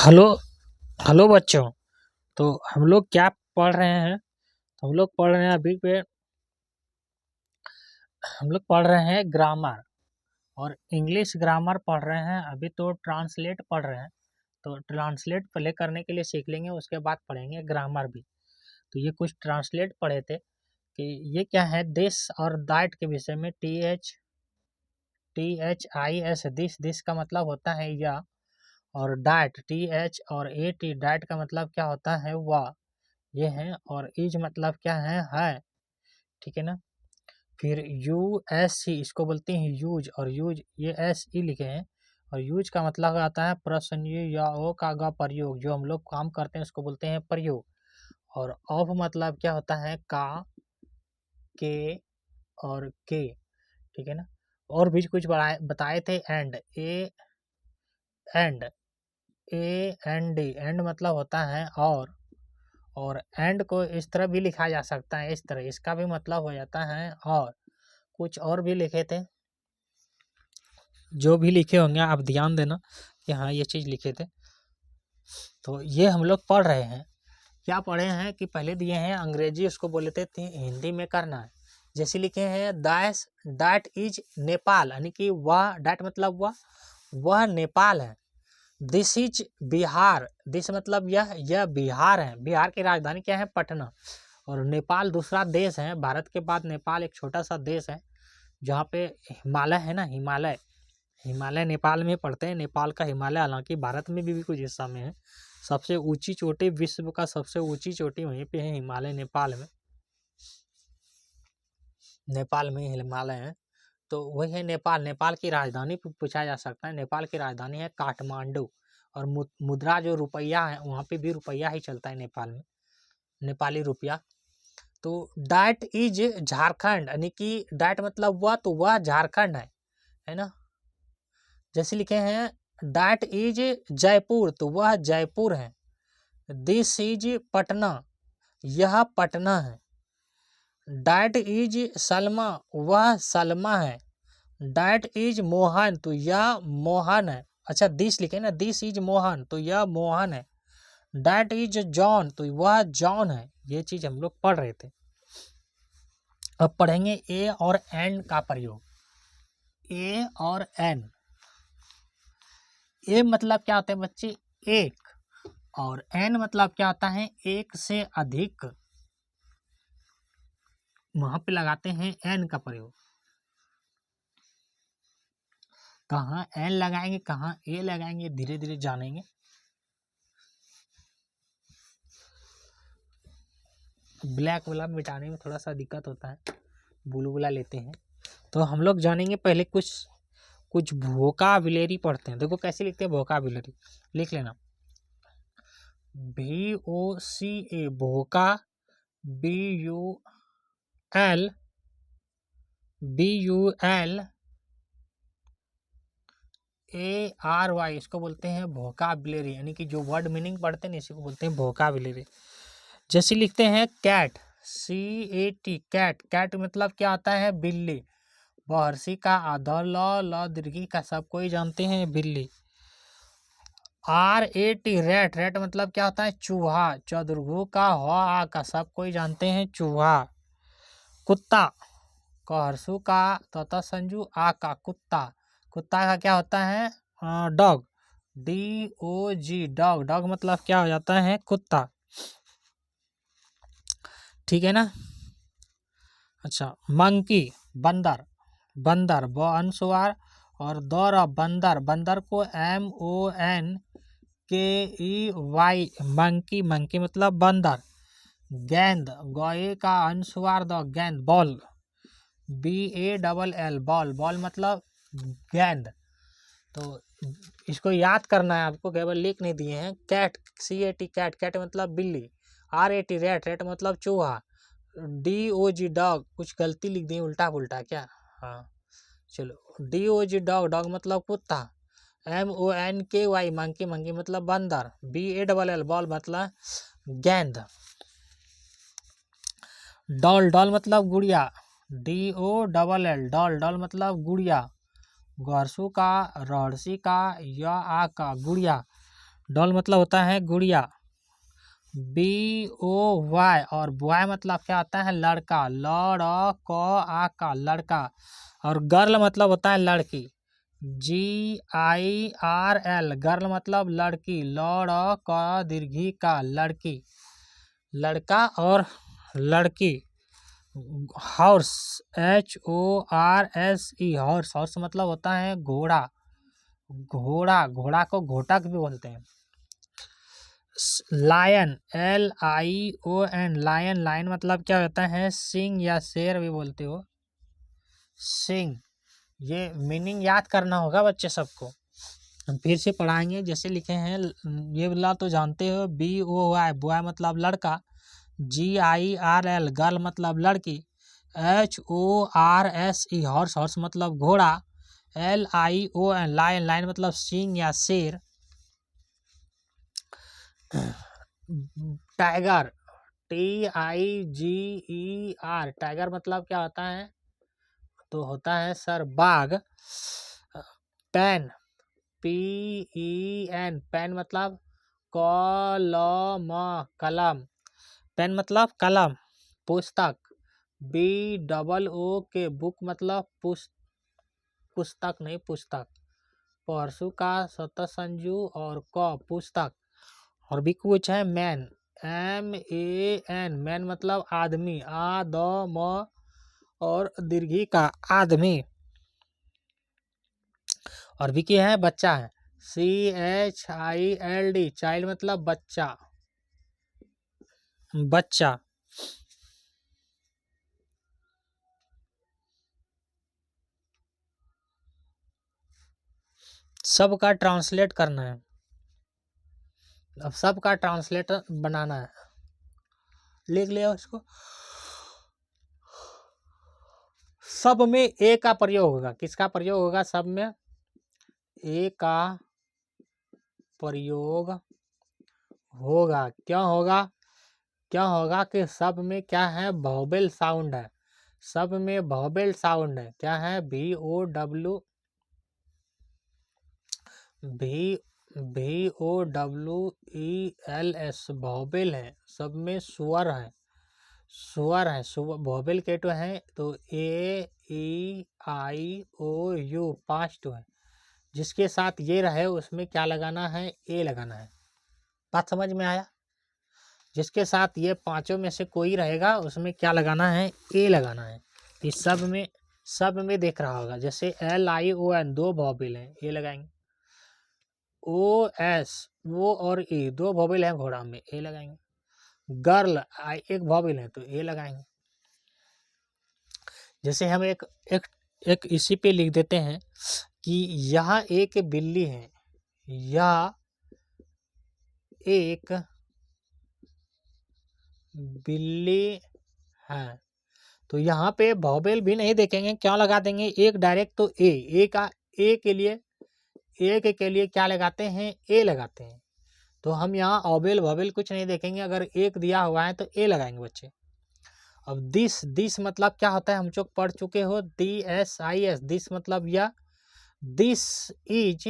Hello hello बच्चों। तो हम लोग क्या पढ़ रहे हैं? हम लोग पढ़ रहे हैं अभी पे हम लोग पढ़ रहे हैं ग्रामर और इंग्लिश ग्रामर पढ़ रहे हैं। अभी तो ट्रांसलेट पढ़ रहे हैं। तो ट्रांसलेट पहले करने के लिए सीख लेंगे, उसके बाद पढ़ेंगे ग्रामर भी। तो ये कुछ ट्रांसलेट पढ़े थे कि ये क्या है, दिस और दैट के विषय में। THIS, दिस का मतलब होता है या, और डैट TH और AT, डैट का मतलब क्या होता है, वह, ये है। और इज मतलब क्या है, ठीक है ना। फिर USC, इसको बोलते हैं यूज, और यूज ये SE लिखे हैं। और यूज का मतलब आता है प्रश्न या ओ का गा प्रयोग, जो हम लोग काम करते हैं उसको बोलते हैं प्रयोग। और ऑफ मतलब क्या होता है, का, के और के, ठीक है ना। और भी कुछ बताए थे, एंड एंड मतलब होता है और एंड को इस तरह भी लिखा जा सकता है, इस तरह, इसका भी मतलब हो जाता है। और कुछ और भी लिखे थे, जो भी लिखे होंगे आप ध्यान देना कि हाँ ये चीज़ लिखे थे। तो ये हम लोग पढ़ रहे हैं। क्या पढ़े हैं कि पहले दिए हैं अंग्रेजी, उसको बोले थे हिंदी में करना है। जैसे लिखे हैं दैट इज नेपाल, यानी कि वह, दैट मतलब वह नेपाल है। दिस इज बिहार, दिस मतलब यह बिहार है। बिहार की राजधानी क्या है, पटना। और नेपाल दूसरा देश है, भारत के बाद नेपाल एक छोटा सा देश है जहाँ पे हिमालय है ना, हिमालय नेपाल में पड़ते हैं। नेपाल का हिमालय हालांकि भारत में भी कुछ हिस्सा में है। सबसे ऊंची चोटी, विश्व का सबसे ऊंची चोटी वहीं पे है, हिमालय, नेपाल में हिमालय है। तो वही है नेपाल। नेपाल की राजधानी पूछा जा सकता है, नेपाल की राजधानी है काठमांडू। और मुद्रा जो रुपया है, वहाँ पे भी रुपया ही चलता है नेपाल में, नेपाली रुपया। तो डैट इज झारखंड, यानी कि डैट मतलब वह, तो वह झारखंड है ना। जैसे लिखे हैं डैट इज जयपुर, तो वह जयपुर है। दिस इज पटना, यह पटना है। डैट इज सलमा, वह सलमा है। डैट इज मोहन, तो यह मोहन है। अच्छा, दिस लिखे ना, दिस इज मोहन, तो यह मोहन है। डैट इज जॉन, तो वह जॉन है। ये चीज हम लोग पढ़ रहे थे। अब पढ़ेंगे ए और एन का प्रयोग। ए और एन, ए मतलब क्या होता है बच्चे, एक। और एन मतलब क्या होता है, एक से अधिक। वहां पे लगाते हैं एन का प्रयोग। कहाँ एन लगाएंगे, कहाँ ए लगाएंगे, धीरे धीरे जानेंगे। ब्लैक वाला मिटाने में थोड़ा सा दिक्कत होता है, ब्लू वाला लेते हैं। तो हम लोग जानेंगे पहले कुछ वोकाबुलरी पढ़ते हैं। देखो कैसे लिखते हैं वोकाबुलरी, लिख लेना। VOCA, भोका, BULARY, इसको बोलते हैं वोकाबुलरी, यानी कि जो वर्ड मीनिंग पढ़ते हैं इसी को बोलते हैं वोकाबुलरी। जैसे लिखते हैं कैट, CAT, कैट मतलब क्या आता है, बिल्ली। बहरसी का आधा ल दीर्घी का सब कोई जानते हैं, बिल्ली। RAT, रेट मतलब क्या होता है, चूहा। चतुर्भु का आ का सब कोई जानते हैं, चूहा। कुत्ता, कहरसू का तथा संजू आ का कुत्ता। कुत्ता का क्या होता है, डॉग, DOG, डॉग मतलब क्या हो जाता है, कुत्ता, ठीक है ना। अच्छा, मंकी, बंदर ब अनुस्वार और दौर, बंदर को MONKEY, मंकी मतलब बंदर। गेंद, गए का अनुस्वार द, गेंद, बॉल, BALL, बॉल मतलब गेंद। तो इसको याद करना है आपको, केवल लिख नहीं दिए हैं। कैट, CAT, कैट मतलब बिल्ली। RAT, रेट मतलब चूहा। DOG, डॉग, कुछ गलती लिख दी, उल्टा पुल्टा क्या, हाँ चलो। DOG, डॉग मतलब कुत्ता। MONKY, मंकी मतलब बंदर। BALL, बॉल मतलब गेंद। डॉल मतलब गुड़िया। DOLL, डॉल मतलब गुड़िया। गरसू का, रहरसी का, या आ का, गुड़िया। डॉल मतलब होता है गुड़िया, BOY, और बॉय मतलब क्या होता है लड़का, LORA लड़का, और गर्ल मतलब होता है लड़की, GIRL गर्ल मतलब लड़की, LORA लड़की, लड़का और लड़की। हॉर्स, HORSE हॉर्स, हॉर्स मतलब होता है घोड़ा, घोड़ा, घोड़ा को घोटक भी बोलते हैं। लायन, LION लायन, लायन मतलब क्या होता है सिंह या शेर भी बोलते हो, सिंह। ये मीनिंग याद करना होगा बच्चे सबको, हम फिर से पढ़ाएंगे। जैसे लिखे हैं ये वाला तो जानते हो, BOY बॉय मतलब लड़का, GIRL गर्ल मतलब लड़की, HORSE हॉर्स, हॉर्स मतलब घोड़ा, LION लायन, लायन मतलब सिंह या शेर। टाइगर, TIGER टाइगर मतलब क्या होता है, तो होता है सर बाघ। पेन, PEN पेन मतलब कलम, कलम, पेन मतलब कलम। पुस्तक, BOOK बुक मतलब पुस्तक नहीं पुस्तक। परसों का शतसंजू और क पुस्तक। और भी कुछ है मैन, MAN मैन मतलब आदमी, ADM और दीर्घी का आदमी। और भी क्या है बच्चा है, CHILD चाइल्ड मतलब बच्चा, बच्चा। सबका ट्रांसलेट करना है, अब सबका ट्रांसलेटर बनाना है, लिख लिया उसको। सब में ए का प्रयोग होगा, किसका प्रयोग होगा, सब में ए का प्रयोग होगा। क्यों होगा, क्या होगा कि सब में क्या है वोवेल साउंड है, सब में वोवेल साउंड है, क्या है VOWELS वोवेल है, सब में स्वर है, स्वर है, वोवेल के तो है तो AEIOU 5 तो है, जिसके साथ ये रहे उसमें क्या लगाना है, ए लगाना है। बात समझ में आया, जिसके साथ ये पांचों में से कोई रहेगा उसमें क्या लगाना है, ए लगाना है। तो सब में देख रहा होगा, जैसे LION दो वोवेल हैं, ए लगाएंगे। OS वो और ए दो वोवेल हैं घोड़ा में, ए लगाएंगे। गर्ल एक वोवेल है तो ए लगाएंगे। जैसे हम एक इसी पे लिख देते हैं कि यहाँ एक बिल्ली है, यह एक बिल्ली है, तो यहाँ पे वोवेल भी नहीं देखेंगे, क्या लगा देंगे एक डायरेक्ट, तो ए का ए के लिए क्या लगाते हैं, ए लगाते हैं। तो हम यहाँ ओवेल वोवेल कुछ नहीं देखेंगे, अगर एक दिया हुआ है तो ए लगाएंगे बच्चे। अब दिस मतलब क्या होता है, हम लोग पढ़ चुके हो, DSIS दिस मतलब यह, दिस इज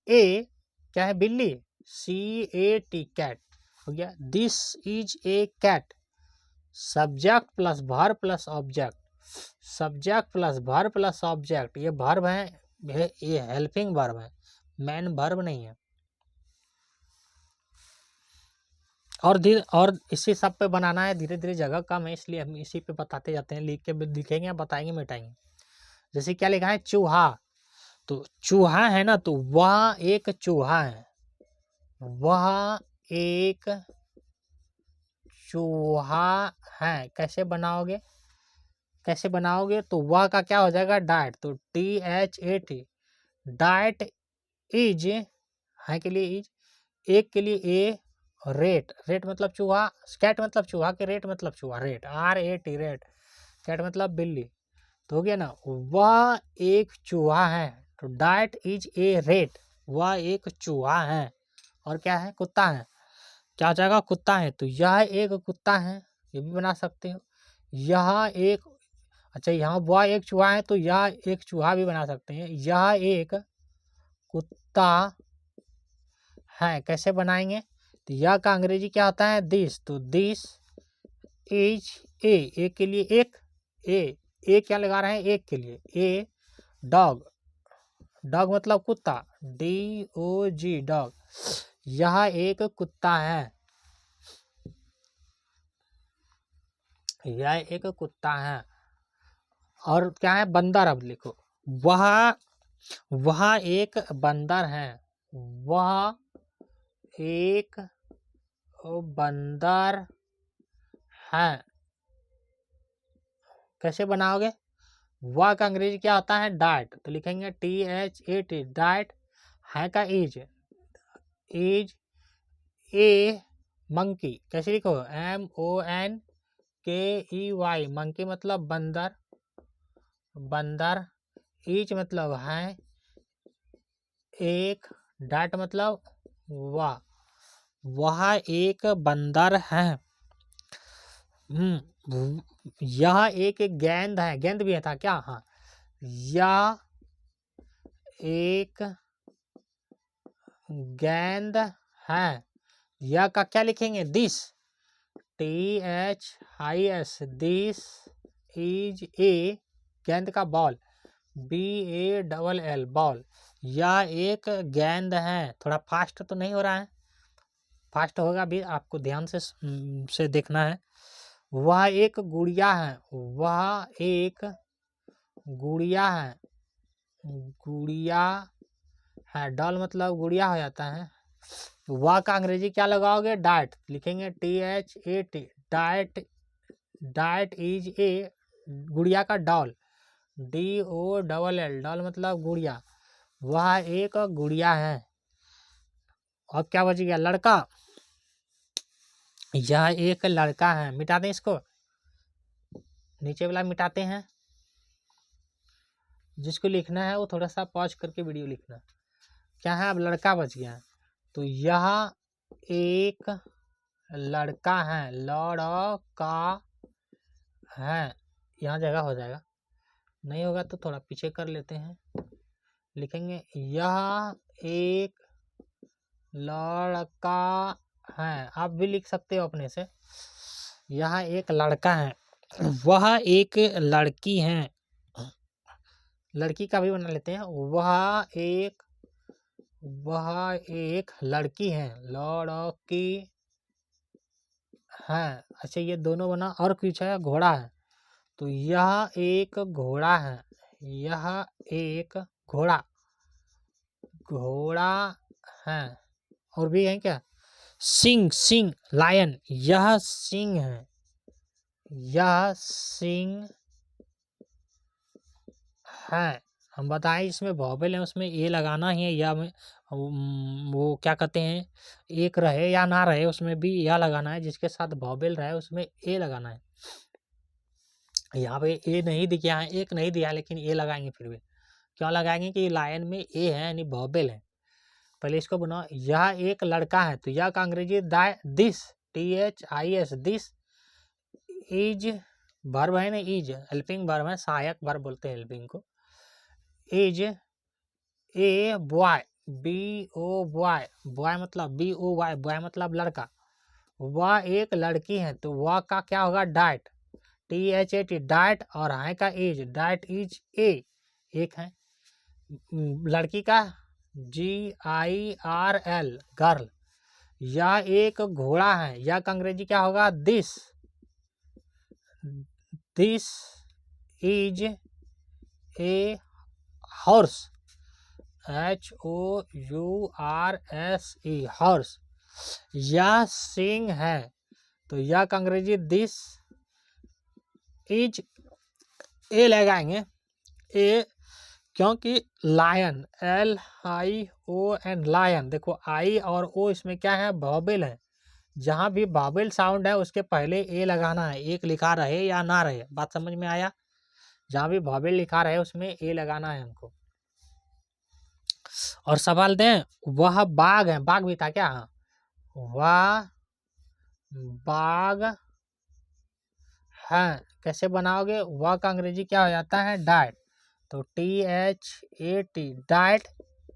ए क्या है बिल्ली, CAT कैट हो गया, this is a cat. Subject plus verb plus object, subject plus verb plus object, ये वर्ब है, ये हेल्पिंग वर्ब है, मेन वर्ब नहीं है। और इसी सब पे बनाना है, धीरे धीरे जगह कम है इसलिए हम इसी पे बताते जाते हैं, लिखेंगे बताएंगे मिटाएंगे। जैसे क्या लिखा है चूहा, तो चूहा है ना, तो वह एक चूहा है, वह एक चूहा है। कैसे बनाओगे, तो वह का क्या हो जाएगा डाइट, तो THAT डाइट इज है के लिए इज, एक के लिए ए, रेट, रेट मतलब चूहा, कैट मतलब चूहा के रेट मतलब चूहा, रेट RAT रेट, कैट मतलब बिल्ली। तो हो गया ना, वह एक चूहा है, तो डाइट इज ए रेट, वह एक चूहा है। और क्या है कुत्ता है, क्या हो जाएगा कुत्ता है, तो यह एक कुत्ता है, ये भी बना सकते हो। यह एक, अच्छा यहाँ वह एक चूहा है तो यह एक चूहा भी बना सकते हैं। यह एक कुत्ता है कैसे बनाएंगे, तो यह का अंग्रेजी क्या होता है, दिस, तो दिस इज ए के लिए एक, ए क्या लगा रहे हैं, एक के लिए, ए डॉग, डॉग मतलब कुत्ता, DOG डॉग, यह एक कुत्ता है, यह एक कुत्ता है। और क्या है, बंदर, अब लिखो, वह एक बंदर है, वह एक बंदर है, कैसे बनाओगे, वह का अंग्रेजी क्या होता है, डाइट, तो लिखेंगे THAT डाइट, है का इज ए मंकी, कैसे लिखो, MONKEY, मंकी मतलब बंदर, बंदर, इज मतलब है, एक, डाइट मतलब वाह, वह एक बंदर है। यह एक गेंद है, गेंद भी है था क्या, हाँ, यह एक गेंद है, यह का क्या लिखेंगे, दिस, THIS, दिस इज ए, गेंद का बॉल, BALL बॉल, यह एक गेंद है। थोड़ा फास्ट तो नहीं हो रहा है, फास्ट होगा भी, आपको ध्यान से देखना है। वह एक गुड़िया है, वह एक गुड़िया है, गुड़िया है, डॉल मतलब गुड़िया हो जाता है। वह का अंग्रेजी क्या लगाओगे, डाइट, लिखेंगे THAT डाइट, डाइट इज ए, गुड़िया का डॉल, DOLL डॉल मतलब गुड़िया, वह एक गुड़िया है। अब क्या बच गया, लड़का, यह एक लड़का है, मिटा दें इसको, नीचे वाला मिटाते हैं, जिसको लिखना है वो थोड़ा सा पॉज करके वीडियो लिखना। क्या है, अब लड़का बच गया, तो यह एक लड़का है, लड़का है, यहाँ जगह हो जाएगा, नहीं होगा तो थोड़ा पीछे कर लेते हैं, लिखेंगे यह एक लड़का है, आप भी लिख सकते हो अपने से, यह एक लड़का है, वह एक लड़की है, लड़की का भी बना लेते हैं, वह एक लड़की है, लड़की है। अच्छा ये दोनों बना, और कुछ है, घोड़ा है, तो यह एक घोड़ा है, यह एक घोड़ा, घोड़ा है। और भी है क्या, सिंह, सिंह लायन, यह सिंह है, यह सिंह है। हम बताएं इसमें वॉवेल है, उसमें ए लगाना ही है, या में वो क्या कहते हैं, एक रहे या ना रहे उसमें भी या लगाना है, जिसके साथ वॉवेल रहे उसमें ए लगाना है। यहाँ पे ए नहीं दिया है, एक नहीं दिया है, लेकिन ए लगाएंगे फिर भी, क्यों लगाएंगे कि लाइन में ए है यानी वॉवेल है। पहले इसको बनाओ, यह एक लड़का है, तो यह का अंग्रेजी this, THIS this is verb है ना, इज हेल्पिंग वर्ब है, सहायक वर्ब बोलते हैं हेल्पिंग को, is a boy, BOY boy मतलब BOY, बॉय मतलब लड़का, वह एक लड़की है, तो वह का क्या होगा, डाइट, THAT डाइट, और है का इज, डाइट इज ए, एक है, लड़की का GIRL गर्ल, यह एक घोड़ा है, यह का अंग्रेजी क्या होगा, this, this is a horse, HOURSE horse, यह सिंह है, तो यह का अंग्रेजी दिस इज ए लगाएंगे, ए, क्योंकि लायन, LION लायन, देखो आई और ओ इसमें क्या है, वॉवेल है, जहाँ भी वॉवेल साउंड है उसके पहले ए लगाना है, एक लिखा रहे या ना रहे, बात समझ में आया, जहाँ भी वॉवेल लिखा रहे उसमें ए लगाना है हमको। और सवाल दें, वह बाघ है, बाघ भी था क्या, हाँ, वह बाघ है, कैसे बनाओगे, वह का अंग्रेजी क्या हो जाता है, डाइट, तो THAT that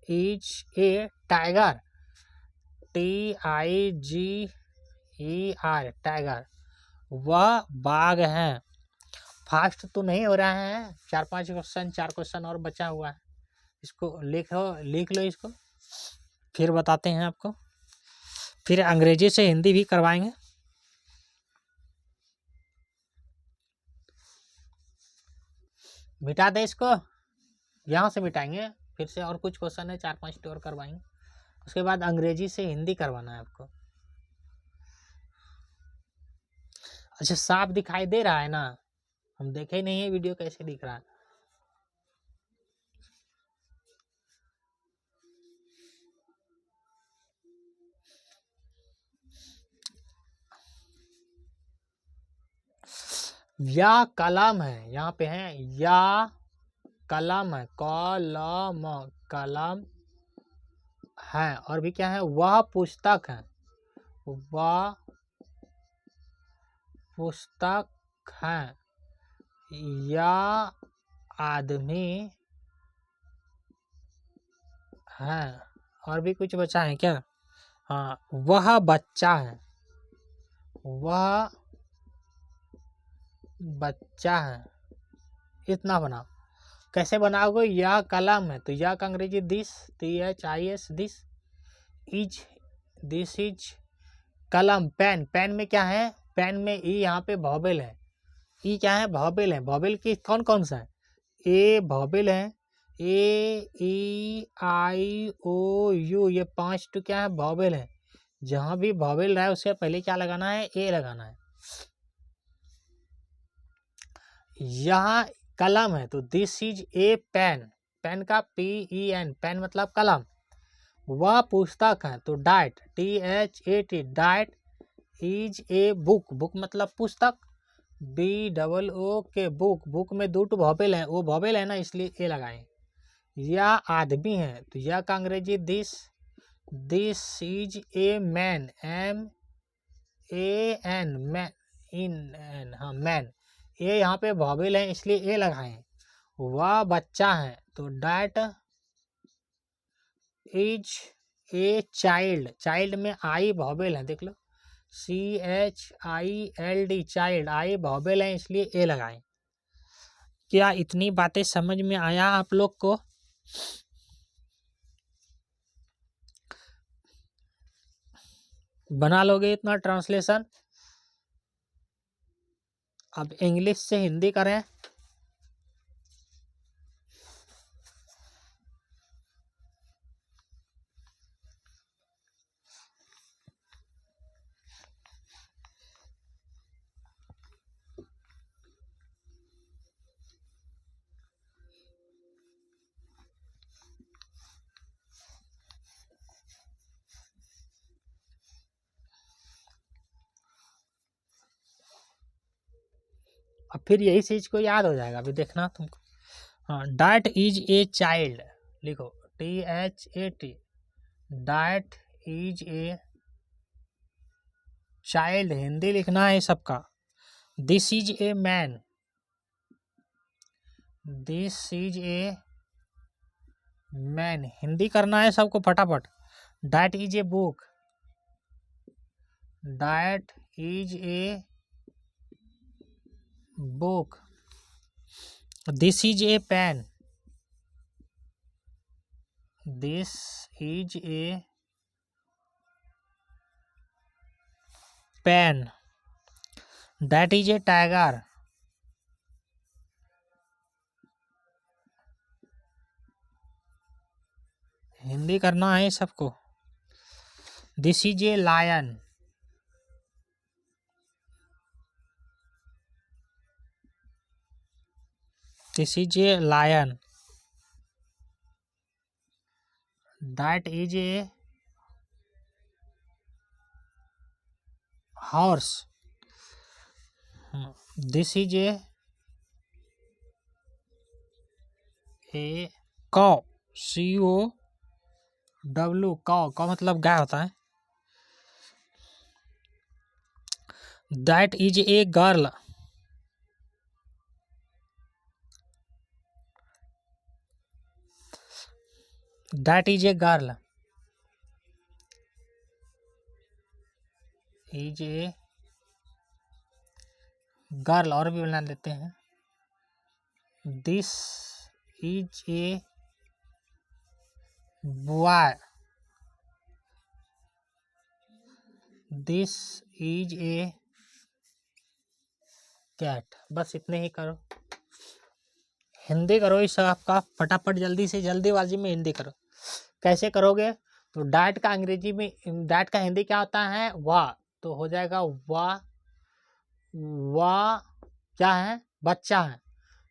is a tiger, TIGER tiger, वह बाघ है। फास्ट तो नहीं हो रहा है, 4-5 क्वेश्चन, 4 क्वेश्चन और बचा हुआ है। इसको लिख लो इसको, फिर बताते हैं आपको। फिर अंग्रेजी से हिंदी भी करवाएंगे। मिटा दे इसको, यहाँ से मिटाएंगे, फिर से और कुछ क्वेश्चन है, 4-5 और करवाएंगे। उसके बाद अंग्रेजी से हिंदी करवाना है आपको। अच्छा, साफ दिखाई दे रहा है ना? हम देखे ही नहीं है वीडियो कैसे दिख रहा है। या कलम है, यहाँ पे है या कलम है, कलम, कलम है। और भी क्या है? वह पुस्तक है, वह पुस्तक है। या आदमी है। और भी कुछ बचा है क्या? हाँ, वह बच्चा है, वह बच्चा है। इतना बनाओ। कैसे बनाओगे? यह कलम है तो यह का अंग्रेजी this, THIS, this is, this is कलम। पेन, पेन में क्या है? पेन में ई, यहाँ पे वॉवेल है। ई क्या है? वॉवेल है। वॉवेल की कौन कौन सा है? ए वॉवेल है, A, E, I, O, U, ये 5 तो क्या है? वॉवेल है। जहां भी वॉवेल रहा है उससे पहले क्या लगाना है? ए लगाना है। यहाँ कलम है तो this is a pen, pen का PEN, पेन मतलब कलम। वह पुस्तक है तो that, THAT, that is a book, book मतलब पुस्तक, BOOK, बुक, बुक में 2 वॉवेल है, वो वॉवेल है ना, इसलिए ए लगाएं। या आदमी है तो यह का अंग्रेजी this, this is a man, MAN, man, इन, हाँ मैन। ये यहाँ पे वॉवेल है इसलिए ए लगाएं। वह बच्चा है तो that is a child, child में आई वॉवेल है, देख लो, CHILD, चाइल्ड, आई वॉवेल है इसलिए ए लगाएं। क्या इतनी बातें समझ में आया आप लोग को? बना लोगे इतना ट्रांसलेशन? अब इंग्लिश से हिंदी करें। अब फिर यही चीज को याद हो जाएगा, अभी देखना तुमको। हाँ, डैट इज ए चाइल्ड, लिखो THAT, that is a child, Hindi लिखना है सबका। This is a man, this is a man, Hindi करना है सबको फटाफट। That is a book, that is a book. This is a pen, this is a pen. That is a tiger, Hindi करना है सबको। This is a lion, this is a lion. That is a horse, this is ए कौ, COW, cow, cow मतलब गाय होता है। That is a girl, that is a girl. Is a girl, और भी बना देते हैं, this is a boy, this is a cat. बस इतने ही करो। हिंदी करो इस आपका फटाफट, जल्दी से जल्दीबाजी में हिंदी करो। कैसे करोगे? तो डैट का अंग्रेजी में, डैट का हिंदी क्या होता है? वाह। तो हो जाएगा वाह, वाह क्या है? बच्चा है।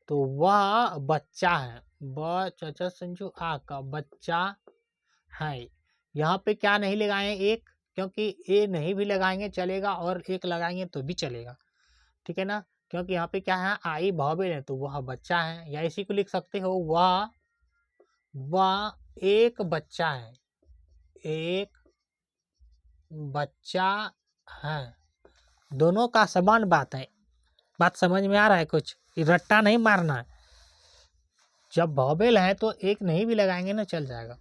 तो वह बच्चा है, ब च संजू आ का बच्चा है। यहाँ पे क्या नहीं लगाए? एक, क्योंकि ए नहीं भी लगाएंगे चलेगा और एक लगाएंगे तो भी चलेगा, ठीक है ना। क्योंकि यहाँ पे क्या है? आई भावेल है, तो वह बच्चा है। या इसी को लिख सकते हो वह एक बच्चा है, एक बच्चा है। दोनों का समान बात है। बात समझ में आ रहा है? कुछ रट्टा नहीं मारना है। जब भावेल है तो एक नहीं भी लगाएंगे ना, चल जाएगा।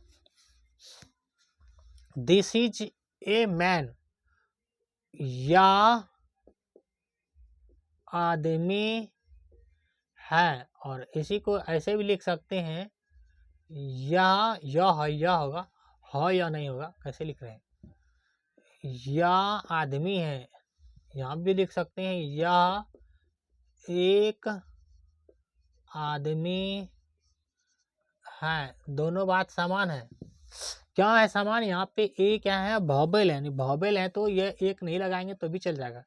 दिस इज ए मैन, या आदमी है। और इसी को ऐसे भी लिख सकते हैं, यह है, यह होगा, ह या नहीं होगा। कैसे लिख रहे हैं? या आदमी है, यहाँ भी लिख सकते हैं, यह एक आदमी है। दोनों बात समान है। क्या है समान? यहाँ पे ए क्या है? भावेल है, भावेल है तो ये एक नहीं लगाएंगे तो भी चल जाएगा।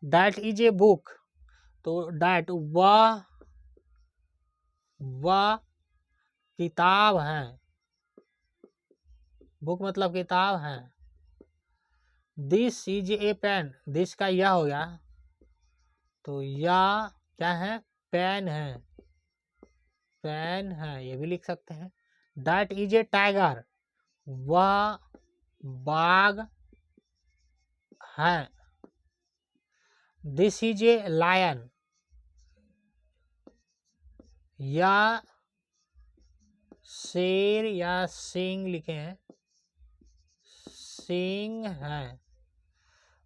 दैट इज ए बुक, तो दैट वह किताब है। बुक मतलब किताब है। This is a pen, this का यह हो गया, तो यह क्या है? पेन है, पेन है, ये भी लिख सकते हैं। दैट इज ए टाइगर, वह बाघ है। दिस इज ए लायन, या शेर या सिंह लिखे हैं, सिंह है।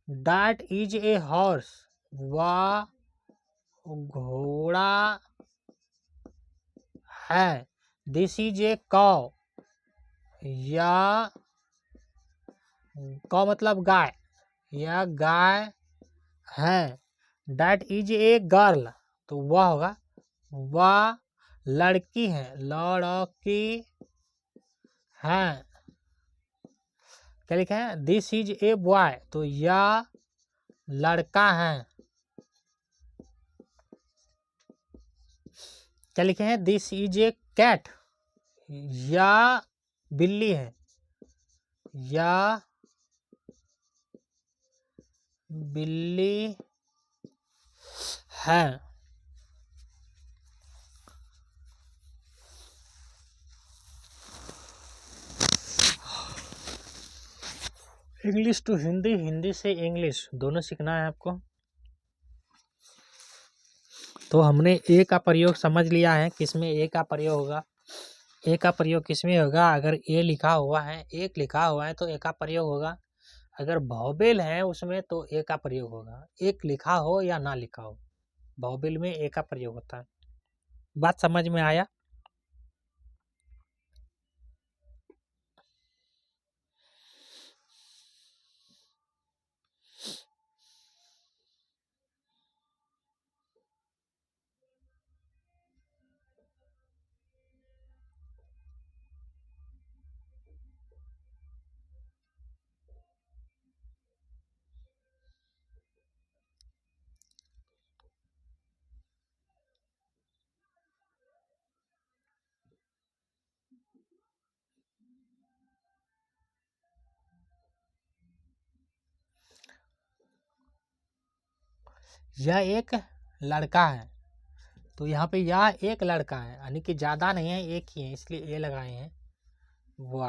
दैट इज ए हॉर्स, वह घोड़ा है। दिस इज ए कौ, या कौ मतलब गाय, या गाय है। दैट इज ए गर्ल, तो वह होगा, वह लड़की है, लड़की है। क्या लिखा है? दिस इज ए बॉय, तो यह लड़का है। क्या लिखे हैं? दिस इज ए कैट, या बिल्ली है, या बिल्ली है। इंग्लिश टू हिंदी, हिंदी से इंग्लिश दोनों सीखना है आपको। तो हमने ए का प्रयोग समझ लिया है, किसमें ए का प्रयोग होगा। ए का प्रयोग किसमें होगा? अगर ए लिखा हुआ है, एक लिखा हुआ है तो ए का प्रयोग होगा। अगर भावेल है उसमें तो ए का प्रयोग होगा, एक लिखा हो या ना लिखा हो, भावेल में ए का प्रयोग होता है। बात समझ में आया? यह एक लड़का है, तो यहाँ पे यह एक लड़का है, यानी कि ज़्यादा नहीं है, एक ही है, इसलिए ए लगाए हैं। वो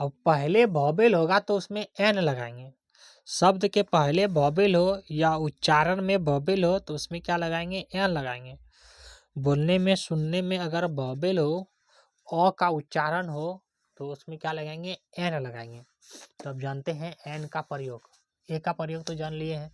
अब पहले वॉवेल होगा तो उसमें एन लगाएंगे। शब्द के पहले वॉवेल हो या उच्चारण में वॉवेल हो तो उसमें क्या लगाएंगे? एन लगाएंगे। बोलने में, सुनने में अगर वॉवेल हो, अ का उच्चारण हो, तो उसमें क्या लगाएंगे? एन लगाएंगे। तो अब जानते हैं एन का प्रयोग। ए का प्रयोग तो जान लिए हैं।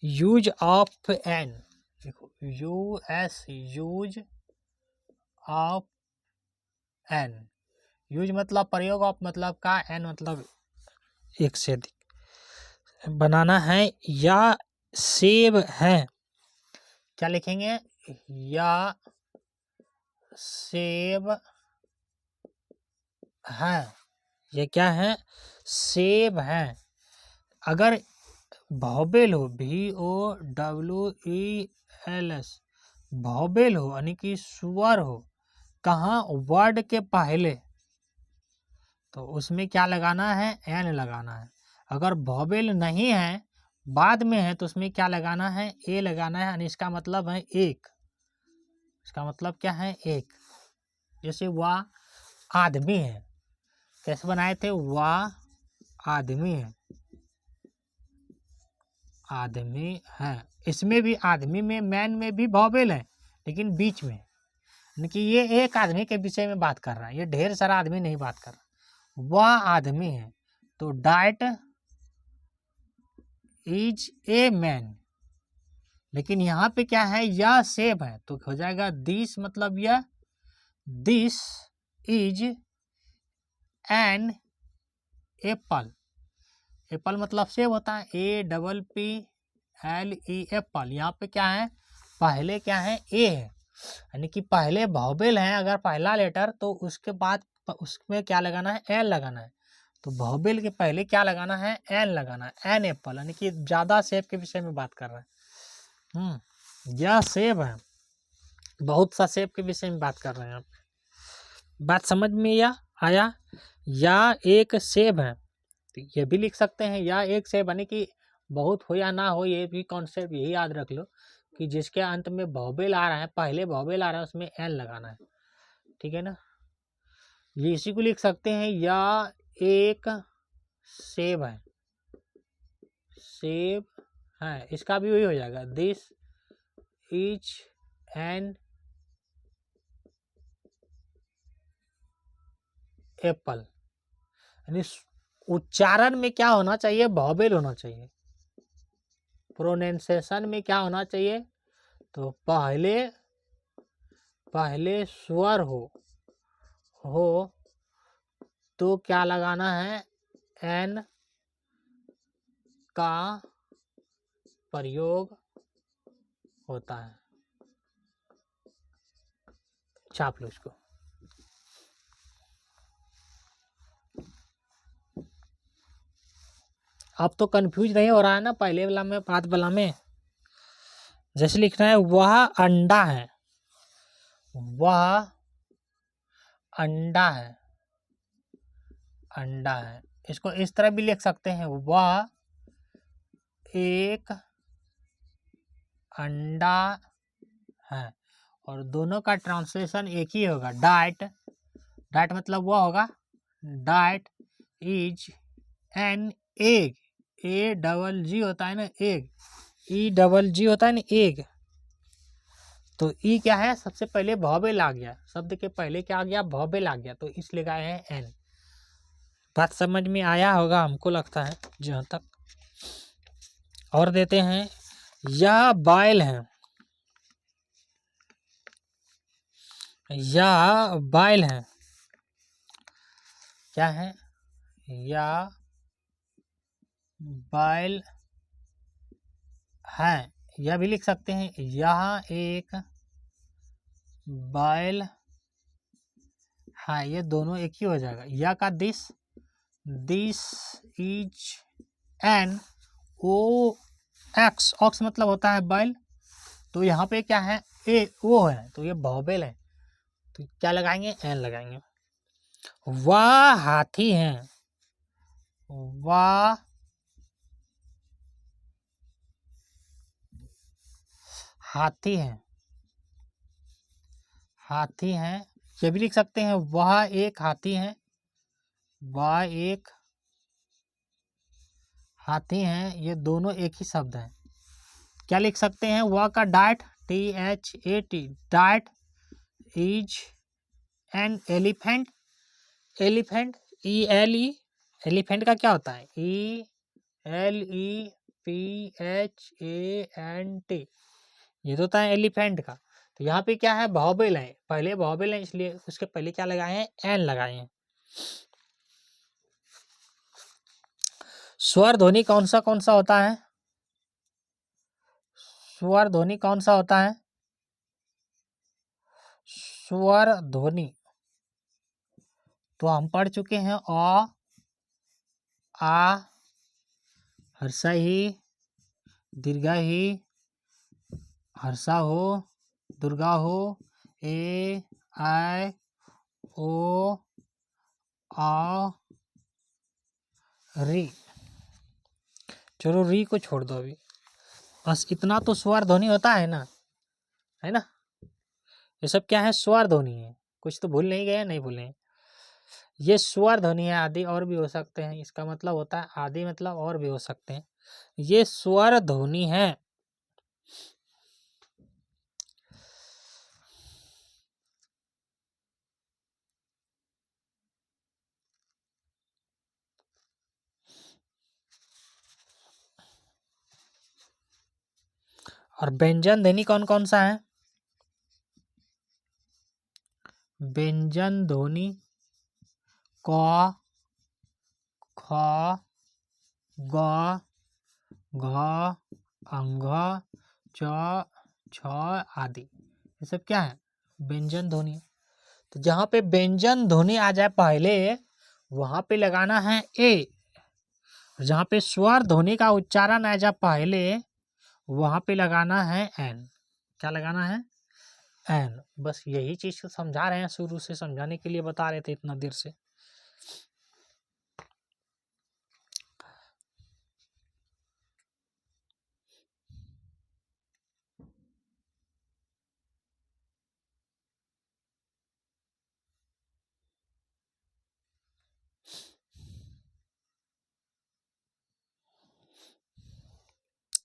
यूज ऑफ एन, देखो यूएस, यूज ऑफ एन, यूज मतलब प्रयोग, ऑफ मतलब का, एन मतलब एक से अधिक। बनाना है या सेब है, क्या लिखेंगे, या सेब है, ये क्या है, सेब है। अगर वॉवेल हो, VOWELS, वॉवेल हो यानी कि स्वर हो, कहाँ, वर्ड के पहले, तो उसमें क्या लगाना है, एन लगाना है। अगर वॉवेल नहीं है, बाद में है, तो उसमें क्या लगाना है, ए लगाना है, यानी इसका मतलब है एक। इसका मतलब क्या है, एक। जैसे वाह आदमी है, कैसे बनाए थे, वाह आदमी है, आदमी है। इसमें भी आदमी में, मैन में भी वॉवेल है, लेकिन बीच में, यानी कि ये एक आदमी के विषय में बात कर रहा है, ये ढेर सारा आदमी नहीं बात कर रहा। वह आदमी है, तो डाइट इज ए मैन। लेकिन यहाँ पे क्या है, या सेब है, तो हो जाएगा दिस, मतलब यह, this is an apple. Apple मतलब सेब होता है, APPLE, एप्पल। यहाँ पे क्या है, पहले क्या है, ए है, यानी कि पहले वॉवेल है, अगर पहला लेटर, तो उसके बाद उसमें क्या लगाना है, एन लगाना है। तो वॉवेल के पहले क्या लगाना है, एन लगाना है, एन एप्पल, यानी कि ज़्यादा सेब के विषय में बात कर रहा है। यह सेब है, बहुत सा सेब के विषय में बात कर रहे हैं आप। बात समझ में या आया, या एक सेब है, तो ये भी लिख सकते हैं, या एक सेब, यानी कि बहुत हो या ना हो, ये भी कॉन्सेप्ट यही याद रख लो कि जिसके अंत में वॉवेल आ रहा है, पहले वॉवेल आ रहा है, उसमें एन लगाना है, ठीक है ना। ये इसी को लिख सकते हैं, या एक सेब है, सेब है, इसका भी वही हो जाएगा, दिस इज एन एप्पल। यानी उच्चारण में क्या होना चाहिए, वॉवेल होना चाहिए। प्रोनाउंसिएशन में क्या होना चाहिए, तो पहले स्वर हो तो क्या लगाना है, एन का प्रयोग होता है। छाप लो इसको। अब तो कंफ्यूज नहीं हो रहा है ना, पहले वाला में, बाद वाला में। जैसे लिखना है, वह अंडा है, वह अंडा है, अंडा है। इसको इस तरह भी लिख सकते हैं, वह एक अंडा है, और दोनों का ट्रांसलेशन एक ही होगा, डाइट, डाइट मतलब वह होगा, that is an egg, AGG होता है ना, एग, EGG होता है ना, एग। तो ई क्या है, सबसे पहले वॉवेल आ गया, शब्द के पहले क्या आ गया, वॉवेल आ गया, तो इसलिए आए हैं एन। बात समझ में आया होगा हमको लगता है, जहाँ तक। और देते हैं, यह बाइल है, यह बाइल है, क्या है, या बाइल है, यह भी लिख सकते हैं, यह एक बाइल है, ये दोनों एक ही हो जाएगा। या का this is an OX, ox मतलब होता है बाइल, तो यहाँ पे क्या है, ओ है, तो ये वॉवेल है, तो क्या लगाएंगे, एन लगाएंगे। वह हाथी है, वह हाथी है, हाथी है। ये भी लिख सकते हैं वह एक हाथी है, वह एक हाथी है। ये दोनों एक ही शब्द है। क्या लिख सकते हैं? वह का diet THAT that is an elephant. Elephant ELE elephant का क्या होता है? ELEPHANT। ये तो होता है एलिफेंट का। तो यहाँ पे क्या है? वॉवेल है, पहले वॉवेल है इसलिए उसके पहले क्या लगाए हैं? एन लगाए हैं। स्वर ध्वनि कौन सा होता है? स्वर ध्वनि कौन सा होता है? स्वर ध्वनि तो हम पढ़ चुके हैं अ, आ, हर्षा ही, दीर्घा ही, हर्षा हो, दुर्गा हो, ए, आई, ओ, आ, री। चलो री को छोड़ दो अभी, बस इतना तो स्वर ध्वनि होता है ना, है ना? ये सब क्या है? स्वर ध्वनि है। कुछ तो भूल नहीं गए? नहीं भूले। ये स्वर ध्वनि है। आदि और भी हो सकते हैं, इसका मतलब होता है आदि मतलब और भी हो सकते हैं। ये स्वर ध्वनि है। और व्यंजन ध्वनि कौन कौन सा है? व्यंजन ध्वनि क, ख, ग, घ, अंघ, च, छ आदि। ये सब क्या है? व्यंजन ध्वनि। तो जहां पे व्यंजन ध्वनि आ जाए पहले, वहां पे लगाना है ए। जहां पे स्वर ध्वनि का उच्चारण आ जाए पहले, वहां पे लगाना है एन। क्या लगाना है? एन। बस यही चीज को समझा रहे हैं, शुरू से समझाने के लिए बता रहे थे इतना देर से।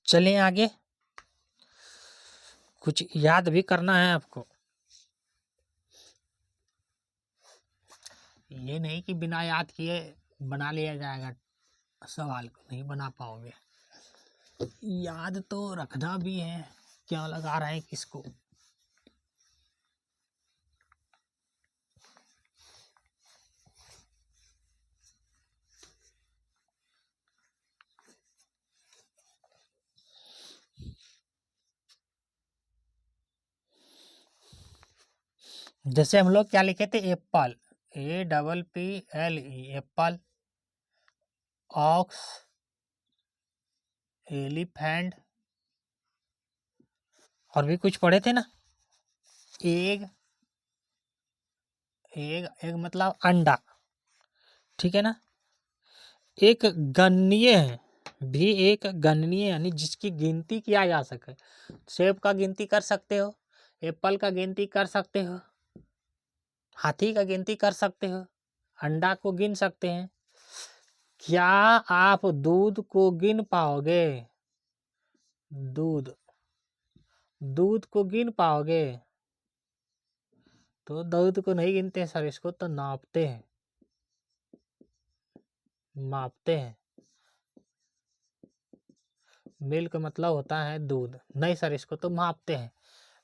चलिए आगे, कुछ याद भी करना है आपको। ये नहीं कि बिना याद किए बना लिया जाएगा, सवाल को नहीं बना पाओगे। याद तो रखना भी है। क्या लगा रहे हैं किसको? जैसे हम लोग क्या लिखे थे? Apple, APPLE apple. Ox, elephant. और भी कुछ पढ़े थे ना? एग, एग एग मतलब अंडा, ठीक है ना? एक गणनीय है, भी एक गणनीय यानी जिसकी गिनती किया जा सके। सेब का गिनती कर सकते हो, एप्पल का गिनती कर सकते हो, हाथी का गिनती कर सकते हो, अंडा को गिन सकते हैं। क्या आप दूध को गिन पाओगे? दूध, दूध को गिन पाओगे? तो दूध को नहीं गिनते सर, इसको तो नापते हैं, मापते हैं। मिल्क मतलब होता है दूध। नहीं सर, इसको तो मापते हैं।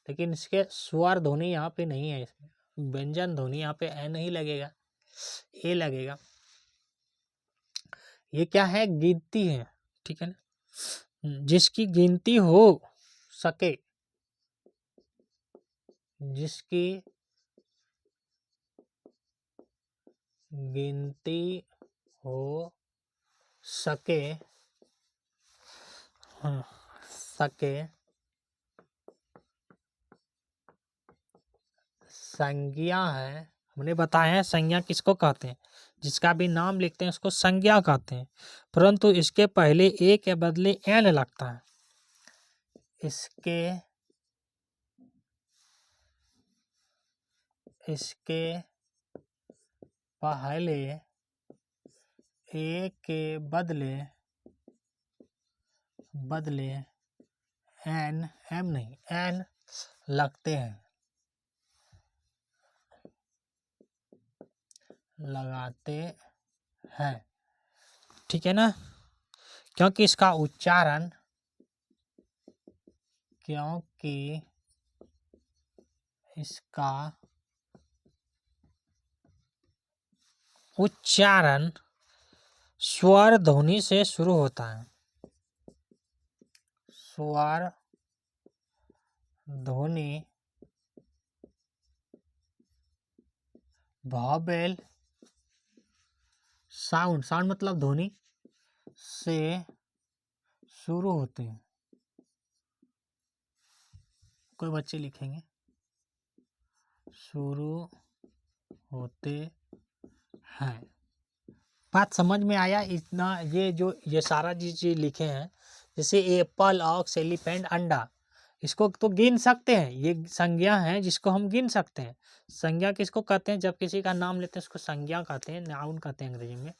लेकिन इसके स्वर ध्वनि यहाँ पे नहीं है, इसमें व्यंजन ध्वनि यहाँ पे ए नहीं लगेगा, ए लगेगा। ये क्या है? गिनती है, ठीक है ना? जिसकी गिनती हो सके, जिसकी गिनती हो सके, सके, संज्ञा है हमने बताया है संज्ञा किसको कहते हैं, जिसका भी नाम लिखते हैं उसको संज्ञा कहते हैं, परंतु इसके पहले ए के बदले एन लगता है। इसके पहले ए के बदले एन, एम नहीं, एन लगते हैं, लगाते हैं, ठीक है ना। क्योंकि इसका उच्चारण स्वर ध्वनि से शुरू होता है, स्वर ध्वनि वॉवेल साउंड मतलब ध्वनि से शुरू होते हैं। कोई बच्चे लिखेंगे शुरू होते हैं। बात समझ में आया इतना? ये सारा चीज लिखे हैं, जैसे एप्पल, ऑक्स, एलिफेंट, अंडा, इसको तो गिन सकते हैं, ये संज्ञा है जिसको हम गिन सकते हैं। संज्ञा किसको कहते हैं? जब किसी का नाम लेते हैं उसको संज्ञा कहते हैं, नाउन कहते हैं अंग्रेजी में।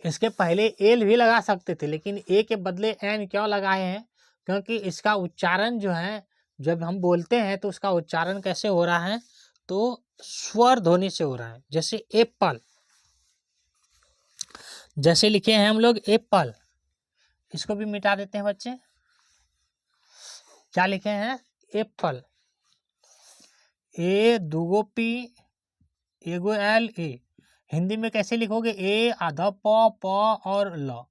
इसके पहले एल भी लगा सकते थे, लेकिन ए के बदले एन क्यों लगाए हैं? क्योंकि इसका उच्चारण जो है, जब हम बोलते हैं तो उसका उच्चारण कैसे हो रहा है? तो स्वर ध्वनि से हो रहा है। जैसे एप्पल, जैसे लिखे हैं हम लोग एप्पल, इसको भी मिटा देते हैं बच्चे। क्या लिखे हैं? एप्पल, ए दूगो पी एगो एल ए। हिंदी में कैसे लिखोगे? ए आधा प और ल,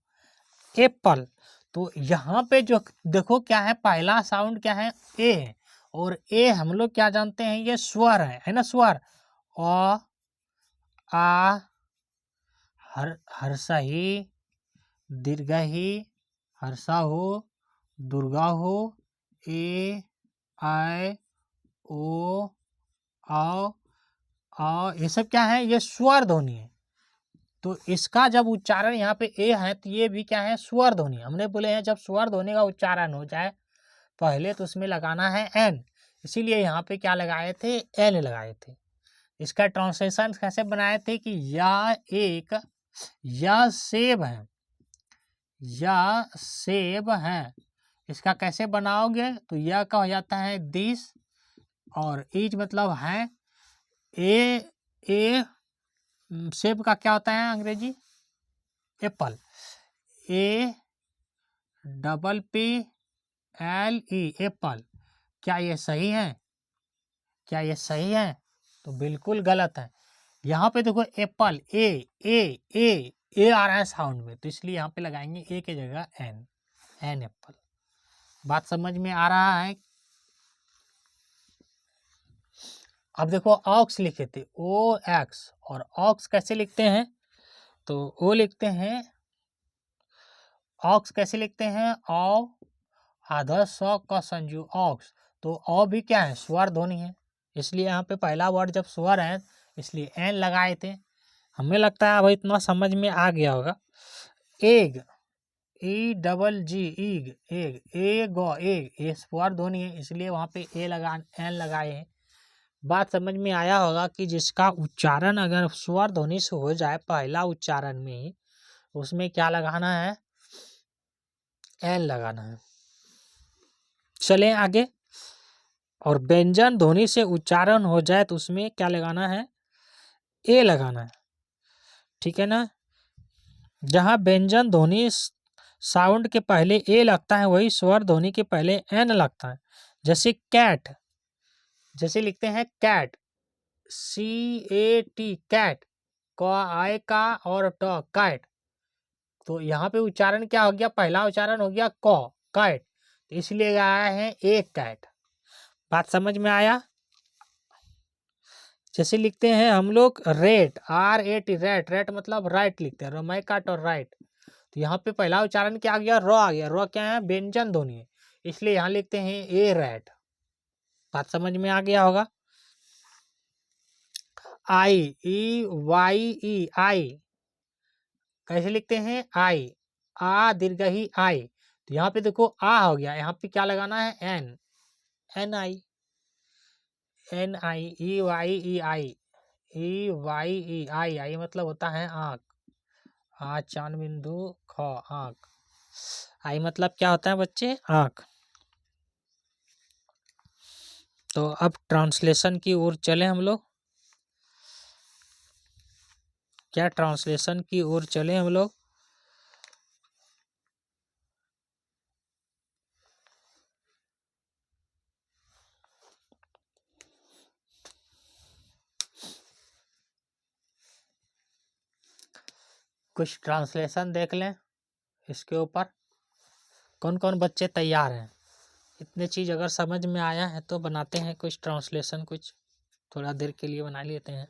एप्पल। तो यहाँ पे जो देखो क्या है, पहला साउंड क्या है? ए है, और ए हम लोग क्या जानते हैं? ये स्वर है ना, स्वर। अ आ हर्षही, दीर्घही, हर्षा हो, दुर्गा हो, ए आय ओ आ, ये सब क्या है? ये स्वर ध्वनि है। तो इसका जब उच्चारण यहाँ पे ए है तो ये भी क्या है? स्वर ध्वनि। हमने बोले हैं जब स्वर ध्वनि का उच्चारण हो जाए पहले तो उसमें लगाना है एन, इसीलिए यहाँ पे क्या लगाए थे? एन लगाए थे। इसका ट्रांसलेशन कैसे बनाए थे कि यह सेब है, यह सेब है। इसका कैसे बनाओगे? तो यह का हो जाता है दिस, और इज मतलब है। ए सेब का क्या होता है अंग्रेजी? एप्पल। ए double P L E, Apple. क्या ये सही है? क्या ये सही है? तो बिल्कुल गलत है। यहाँ पे देखो एप्पल, ए आ रहा है साउंड में, तो इसलिए यहाँ पे लगाएंगे ए की जगह एन, एन एप्पल। बात समझ में आ रहा है? अब देखो ऑक्स लिखे थे ओ एक्स, और ऑक्स कैसे लिखते हैं? तो ओ लिखते हैं, ऑक्स कैसे लिखते हैं? औ आधा सौ का संजू, ऑक्स। तो औ भी क्या है? स्वर ध्वनि है, इसलिए यहाँ पे पहला वर्ड जब स्वर है इसलिए एन लगाए थे। हमें लगता है अब इतना समझ में आ गया होगा। Egg, E double G, egg, egg, egg, ये स्वर ध्वनि है, इसलिए वहाँ पे एन लगाए हैं। बात समझ में आया होगा कि जिसका उच्चारण अगर स्वर ध्वनि से हो जाए पहला उच्चारण में ही, उसमें क्या लगाना है? एन लगाना है। चलें आगे। और व्यंजन ध्वनि से उच्चारण हो जाए तो उसमें क्या लगाना है? ए लगाना है, ठीक है ना। जहाँ व्यंजन ध्वनि साउंड के पहले ए लगता है वही स्वर ध्वनि के पहले एन लगता है। जैसे कैट, जैसे लिखते हैं कैट, CAT, कैट, क आय का और ट कैट। तो यहाँ पे उच्चारण क्या हो गया? पहला उच्चारण हो गया क, कैट, तो इसलिए आया है ए कैट। बात समझ में आया? जैसे लिखते हैं हम लोग रेट, RAT, रेट, रेट मतलब राइट लिखते हैं, रमाई काट और राइट। तो यहाँ पे पहला उच्चारण क्या आ गया? र आ गया। र क्या है? व्यंजन ध्वनि है, इसलिए यहाँ लिखते हैं ए रैट। बात समझ में आ गया होगा? आई, ई वाई ई, आई कैसे लिखते हैं? आई, आ दीर्घ ही आई। तो यहाँ पे देखो आ हो गया, यहाँ पे क्या लगाना है? एन, एन आई, एन आई, ई वाई ई आई, ई वाई ई आई, आई मतलब होता है आँख, आ चांद बिंदु ख, आँख। आई मतलब क्या होता है बच्चे? आँख। तो अब ट्रांसलेशन की ओर चले हम लोग। क्या ट्रांसलेशन की ओर चले हम लोग? कुछ ट्रांसलेशन देख लें इसके ऊपर। कौन कौन बच्चे तैयार हैं? इतने चीज़ अगर समझ में आया है तो बनाते हैं कुछ ट्रांसलेशन, कुछ थोड़ा देर के लिए बना लेते हैं।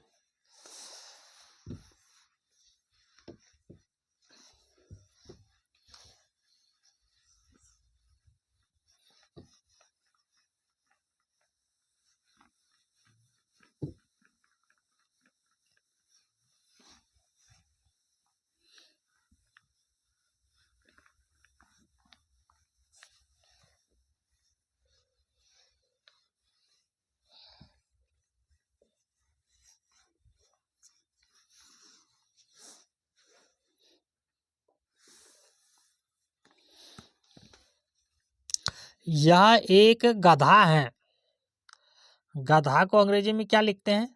यह एक गधा है। गधा को अंग्रेजी में क्या लिखते हैं?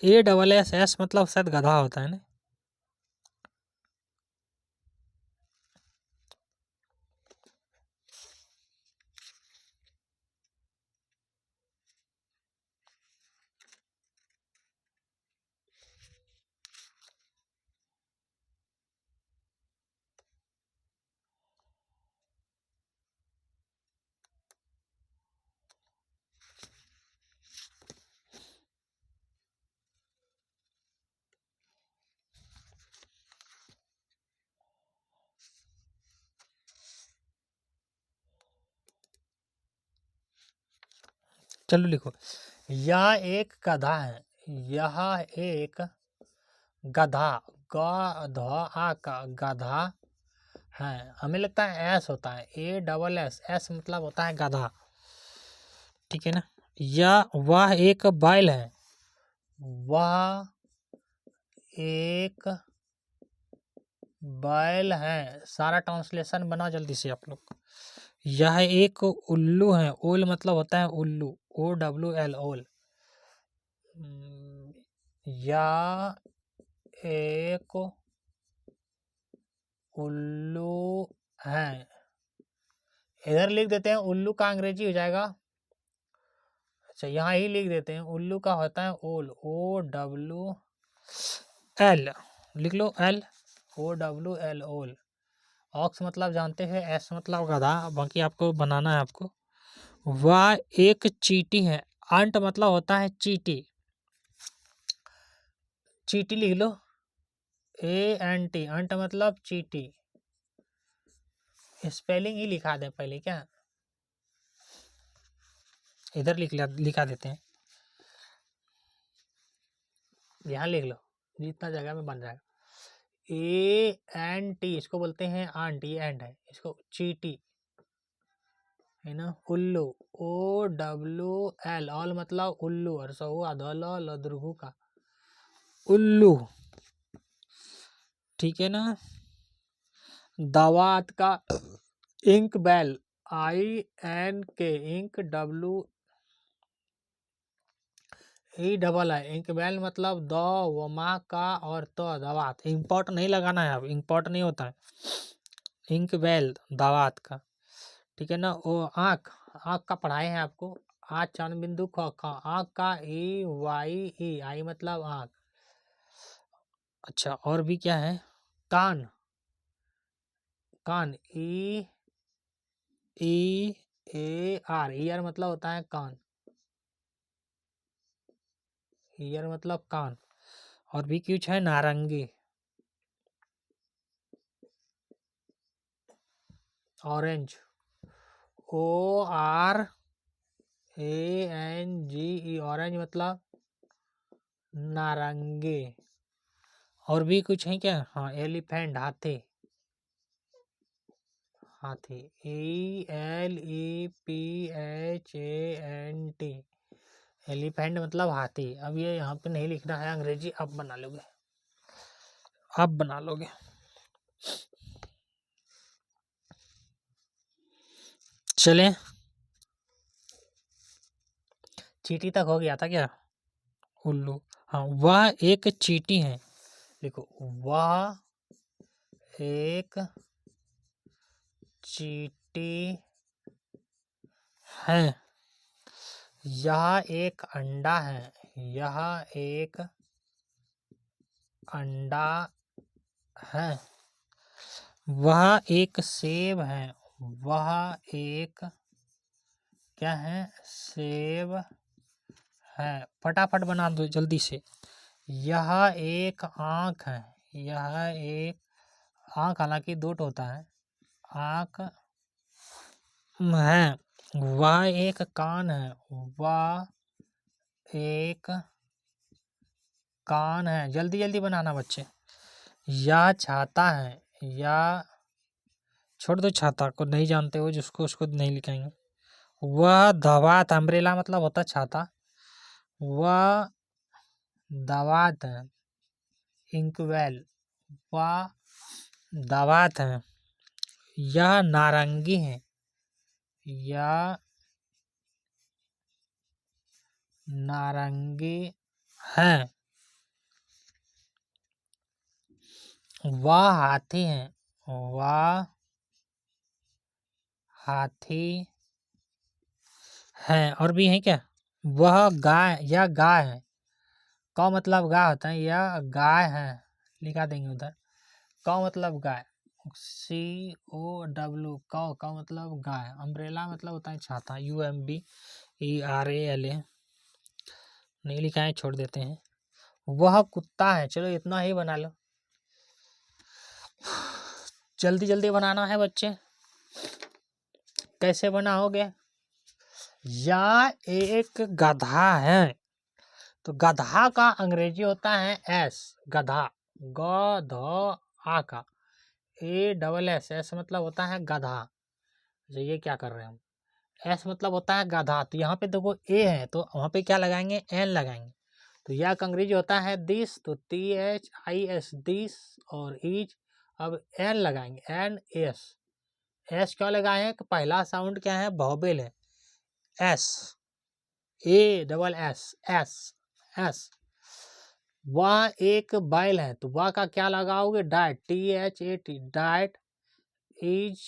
ASS मतलब शायद गधा होता है ना। चलो लिखो, यह एक गधा है। यह एक गधा, गधा का गधा है। हमें लगता है एस होता है, ASS, एस मतलब होता है गधा, ठीक है ना। वह एक बैल है। वह एक बैल है। सारा ट्रांसलेशन बना जल्दी से आप लोग। यह एक उल्लू है। ओल मतलब होता है उल्लू, OWL, ओल। या एक उल्लू है। इधर लिख देते हैं, उल्लू का अंग्रेजी हो जाएगा, अच्छा यहाँ ही लिख देते हैं, उल्लू का होता है ओल, OWL, लिख लो L, OWL, ओल। ऑक्स मतलब जानते हैं, एस मतलब गधा, बाकी आपको बनाना है आपको। वह एक चींटी है। अंट मतलब होता है चींटी, चींटी लिख लो, ANT, अंट मतलब चींटी। स्पेलिंग ही लिखा दें पहले क्या, इधर लिखा देते हैं, यहाँ लिख लो, जितना जगह में बन जाएगा। ANT, इसको बोलते हैं आंट, ये एंड है, इसको चींटी है ना। उल्लू, OWL, ऑल मतलब उल्लू, और सौ अधल लद्रुहु का उल्लू, ठीक है ना। दावात का इंक बैल, INK, इंक WE इंक बैल मतलब द वमा का और तो दावात, इम्पोर्ट नहीं लगाना है, अब इम्पोर्ट नहीं होता है। इंक बैल दावात का, ठीक है ना। वो आँख, आँख का पढ़ाए हैं आपको, आ चांद बिंदु ख, आँख का, EYE, आई मतलब आँख, अच्छा, और भी क्या है? कान, कान, ई ई ए आर, ईयर मतलब होता है कान, ईयर मतलब कान। और भी कुछ है? नारंगी, orange, O R A N G E, orange मतलब नारंगी। और भी कुछ है क्या? हाँ, एलिफेंट, हाथी, हाथी, E L E P H A N T, elephant मतलब हाथी। अब ये यहाँ पे नहीं लिखना है अंग्रेजी, अब बना लोगे, अब बना लोगे। चले, चींटी तक हो गया था क्या? उल्लू, हाँ, वह एक चींटी है। देखो, वह एक चींटी है, यह एक अंडा है, यह एक अंडा है, वह एक सेब है, वह एक क्या है? सेब है। फटाफट बना दो जल्दी से। यह एक आँख है, यह एक आँख, हालांकि दो होता है, आँख है। वह एक कान है, वह एक कान है। जल्दी जल्दी बनाना बच्चे। यह छाता है, यह, छोड़ दो छाता को, नहीं जानते हो जिसको उसको नहीं लिखेंगे। वह दवात, अम्ब्रेला मतलब होता छाता, वह दवात है, इंकवेल, वह दवात है। यह नारंगी है, यह नारंगी है। वह हाथी है, वह हाथी है। और भी है क्या? वह गाय, यह गाय है, कौ मतलब गाय होता है, यह गाय है, लिखा देंगे उधर। कौ मतलब गाय, सी ओ डब्ल्यू, कौ, कौ मतलब गाय। अम्ब्रेला मतलब होता है छाता, U M B E R A L A, नहीं लिखा है, छोड़ देते हैं। वह कुत्ता है। चलो इतना ही बना लो, जल्दी जल्दी बनाना है बच्चे। कैसे बनाओगे? या एक गधा है, तो गधा का अंग्रेजी होता है एस, गधा, ग ध आ का, ए डबल एस, एस मतलब होता है गधा। तो ये क्या कर रहे हैं हम? एस मतलब होता है गधा, तो यहाँ पे देखो ए है, तो वहाँ पे क्या लगाएंगे? एन लगाएंगे। तो यह का अंग्रेजी होता है दिस, तो T H I S, this, और इज, अब एन लगाएंगे, एन एस। एस क्यों लगाए हैं? कि पहला साउंड क्या है? वॉवेल है, S, A double S, S, S. वह एक बैल है, तो वह का क्या लगाओगे? That, T H A T, that, is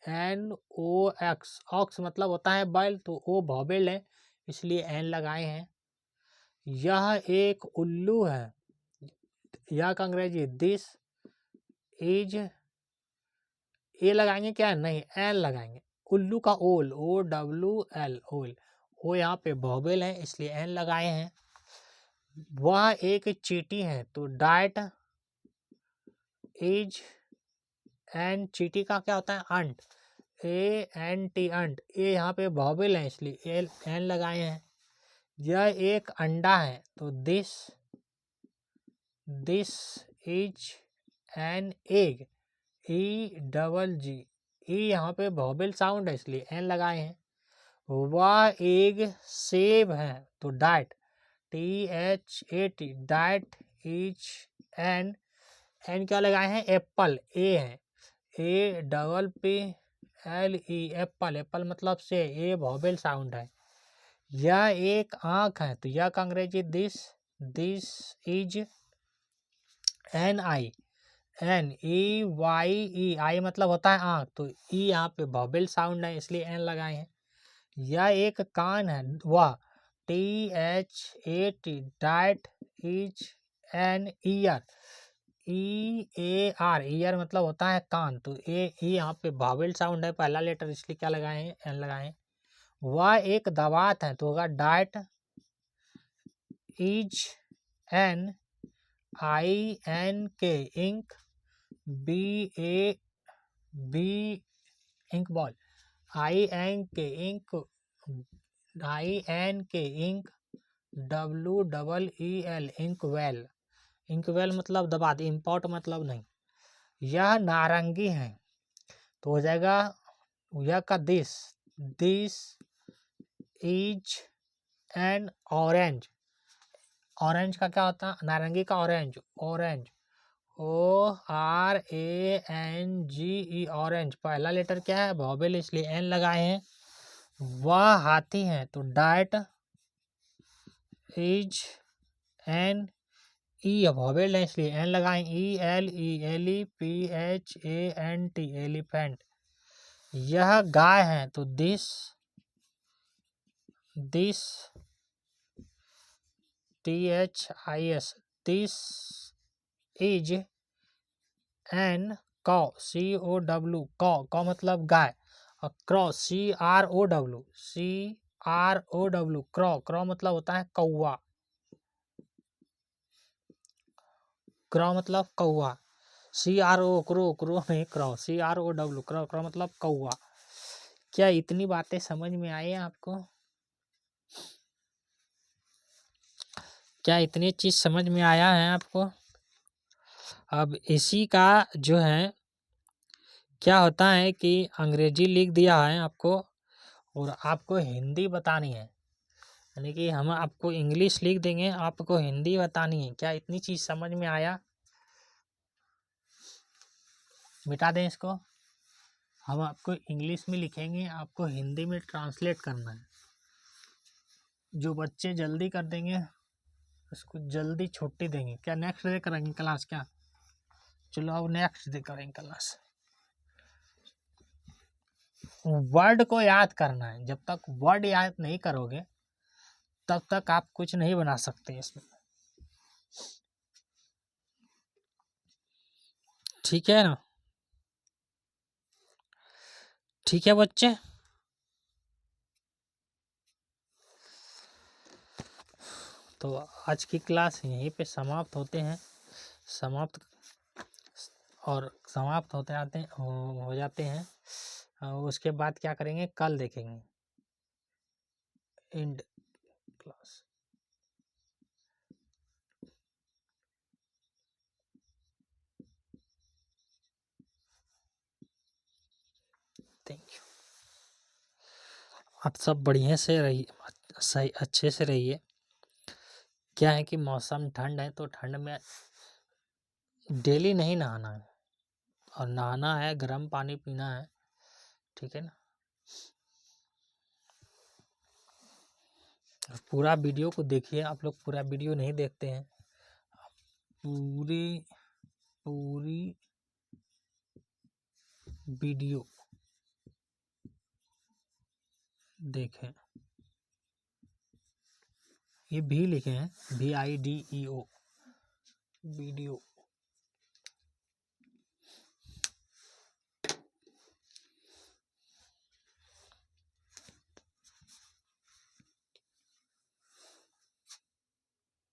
an O X, ox मतलब होता है बैल, तो ओ वॉवेल है, इसलिए एन लगाए हैं। यह एक उल्लू है, यह का अंग्रेजी दिस इज, ए लगाएंगे क्या? नहीं, एन लगाएंगे। उल्लू का ओल, ओ डब्ल्यू एल, ओल, ओ यहाँ पे वॉवेल है, इसलिए एन लगाए हैं। वह एक चींटी है, तो डाइट इज एन, चींटी का क्या होता है? अंट, ए एन टी, अंट, ए यहाँ पे वॉवेल है, इसलिए एन लगाए हैं। यह एक अंडा है, तो this is an egg, E double G, E यहाँ पे वॉवेल साउंड है, इसलिए एन लगाए हैं। वह एक सेब है, तो that, T H A T, that is an, an क्या लगाए हैं? एप्पल, ए है, A double P L E, apple, apple मतलब से, ए वॉवेल साउंड है। यह एक आँख है, तो यह का अंग्रेजी this is an eye, an E Y E, eye मतलब होता है आँख, तो ई यहाँ पे वॉवेल साउंड है, इसलिए एन लगाए हैं। यह एक कान है, वह T H A T, that is an year, EAR, year मतलब होता है कान, तो यहाँ पे वावेल साउंड है, पहला लेटर, इसलिए क्या लगाए हैं, एन लगाए हैं। वह एक दवात है, तो होगा that, is an INK, ink, बी ink ball, INK ink, ink, WEEL inkwell, inkwell मतलब दबात, इम्पोर्ट मतलब नहीं। यह नारंगी है, तो हो जाएगा यह का this is N orange, orange का क्या होता है, नारंगी का ऑरेंज, ORANGE, ऑरेंज, पहला लेटर क्या है, वॉवेल, इसलिए एन लगाए हैं। वह हाथी है, तो डाइट इज एन, वॉवेल है इसलिए एन लगाए, ELEPHANT, एलिफेंट। यह गाय है, तो this THIS, this is N कॉ, COW, कॉ मतलब गाय, और क्रॉ, CROW, क्रॉ मतलब होता है कौवा, क्रॉ मतलब कौवा, CRO, क्रो नहीं, क्रॉ, CROW, क्रॉ मतलब कौवा। क्या इतनी बातें समझ में आई है आपको? क्या इतनी चीज समझ में आया है आपको? अब इसी का जो है क्या होता है कि अंग्रेजी लिख दिया है आपको, और आपको हिंदी बतानी है, यानी कि हम आपको इंग्लिश लिख देंगे, आपको हिंदी बतानी है। क्या इतनी चीज समझ में आया? मिटा दें इसको, हम आपको इंग्लिश में लिखेंगे, आपको हिंदी में ट्रांसलेट करना है। जो बच्चे जल्दी कर देंगे उसको जल्दी छुट्टी देंगे। क्या नेक्स्ट डे करेंगे क्लास? क्या चलो अब नेक्स्ट डे करेंगे क्लास। वर्ड को याद करना है, जब तक वर्ड याद नहीं करोगे तब तक आप कुछ नहीं बना सकते इसमें, ठीक है ना? ठीक है बच्चे, तो आज की क्लास यहीं पे समाप्त होते हैं, समाप्त होते आते हो जाते हैं। उसके बाद क्या करेंगे, कल देखेंगे एंड क्लास। Thank you. आप सब बढ़िया से रहिए, सही अच्छे से रहिए। क्या है कि मौसम ठंड है, तो ठंड में डेली नहीं नहाना है, और नहाना है गर्म पानी पीना है, ठीक है ना? पूरा वीडियो को देखिए, आप लोग पूरा वीडियो नहीं देखते हैं, पूरी वीडियो देखें। ये भी लिखे हैं, VIDEO, वीडियो।